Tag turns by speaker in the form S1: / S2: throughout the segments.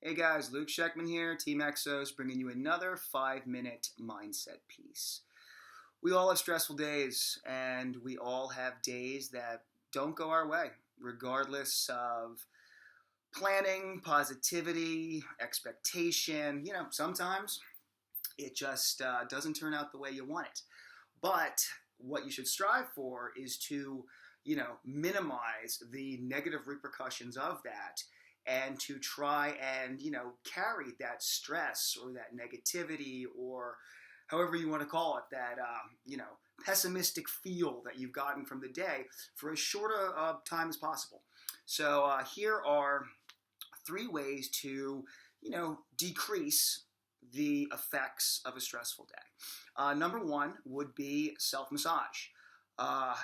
S1: Hey guys, Luke Scheckman here, Team Exos, bringing you another 5-minute mindset piece. We all have stressful days, and we all have days that don't go our way, regardless of planning, positivity, expectation. Sometimes it just doesn't turn out the way you want it. But what you should strive for is to, minimize the negative repercussions of that and to try and, carry that stress or that negativity or however you want to call it, that, pessimistic feel that you've gotten from the day for as short a time as possible. So here are 3 ways to, decrease the effects of a stressful day. Number 1 would be self-massage.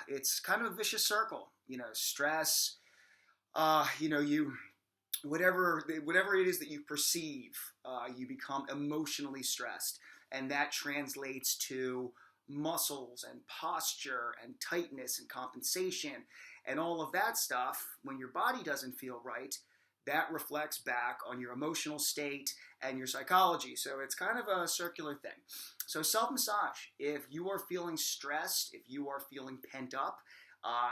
S1: It's kind of a vicious circle, stress, whatever it is that you perceive, you become emotionally stressed, and that translates to muscles and posture and tightness and compensation and all of that stuff. When your body doesn't feel right, that reflects back on your emotional state and your psychology. So it's kind of a circular thing. So self-massage, if you are feeling stressed, if you are feeling pent up,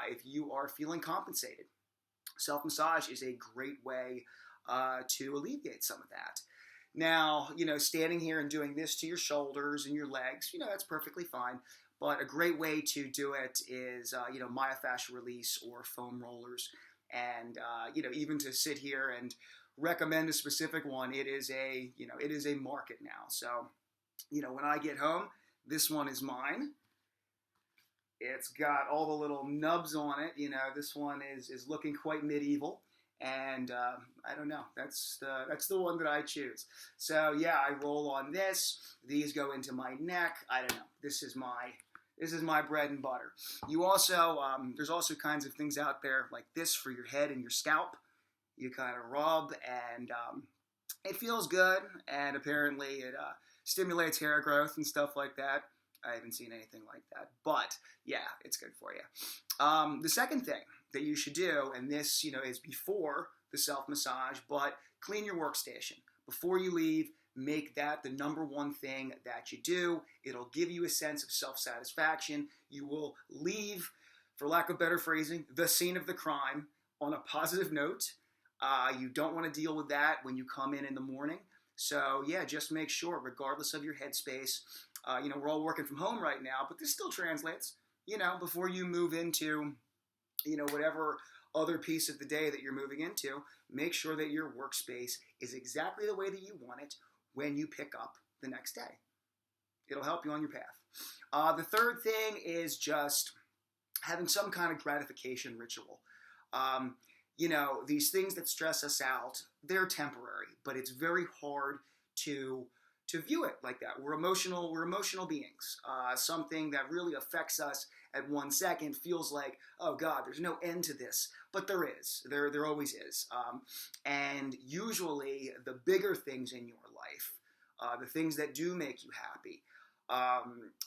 S1: if you are feeling compensated, self-massage is a great way to alleviate some of that. Now, standing here and doing this to your shoulders and your legs, that's perfectly fine. But a great way to do it is, myofascial release or foam rollers. And, even to sit here and recommend a specific one, it is a market now. So, when I get home, this one is mine. It's got all the little nubs on it. This one is looking quite medieval. And I don't know. That's the one that I choose. So yeah, I roll on this. These go into my neck. I don't know. This is my bread and butter. You also there's also kinds of things out there like this for your head and your scalp. You kind of rub, and it feels good. And apparently it stimulates hair growth and stuff like that. I haven't seen anything like that, but yeah, it's good for you. The second thing that you should do, and this, is before the self-massage, but clean your workstation. Before you leave, make that the number 1 thing that you do. It'll give you a sense of self-satisfaction. You will leave, for lack of better phrasing, the scene of the crime on a positive note. You don't want to deal with that when you come in the morning. So yeah, just make sure, regardless of your headspace, we're all working from home right now, but this still translates, before you move into, whatever other piece of the day that you're moving into, make sure that your workspace is exactly the way that you want it when you pick up the next day. It'll help you on your path. The third thing is just having some kind of gratification ritual. These things that stress us out, they're temporary, but it's very hard to view it like that. We're emotional beings. Something that really affects us at 1 second feels like, oh God, there's no end to this. But there is. There always is. And usually the bigger things in your life, the things that do make you happy,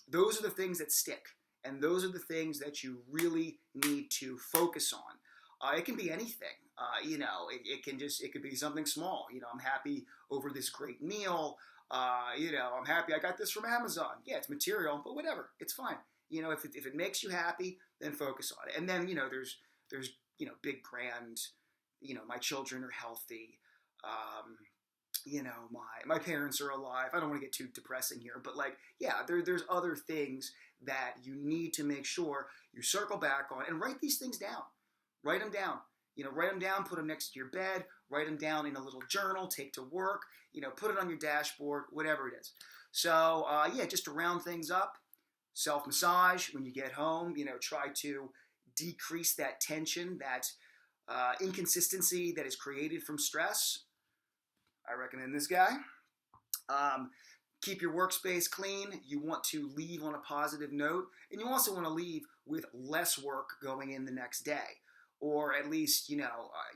S1: those are the things that stick. And those are the things that you really need to focus on. It can be anything. It could be something small. I'm happy over this great meal. I'm happy I got this from Amazon. Yeah, it's material, but whatever, it's fine. If it makes you happy, then focus on it. And then, there's big grand, my children are healthy. My parents are alive. I don't want to get too depressing here, but there's other things that you need to make sure you circle back on and write these things down. Write them down. Write them down, put them next to your bed, write them down in a little journal, take to work, put it on your dashboard, whatever it is. So, just to round things up, self-massage when you get home, try to decrease that tension, that inconsistency that is created from stress. I recommend this guy. Keep your workspace clean. You want to leave on a positive note, and you also want to leave with less work going in the next day. Or at least, you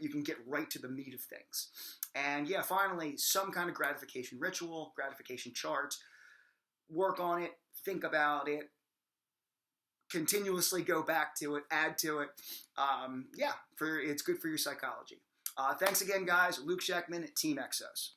S1: can get right to the meat of things. And yeah, finally, some kind of gratification ritual, gratification chart. Work on it, think about it, continuously go back to it, add to it. It's good for your psychology. Thanks again, guys. Luke Scheckman, Team Exos.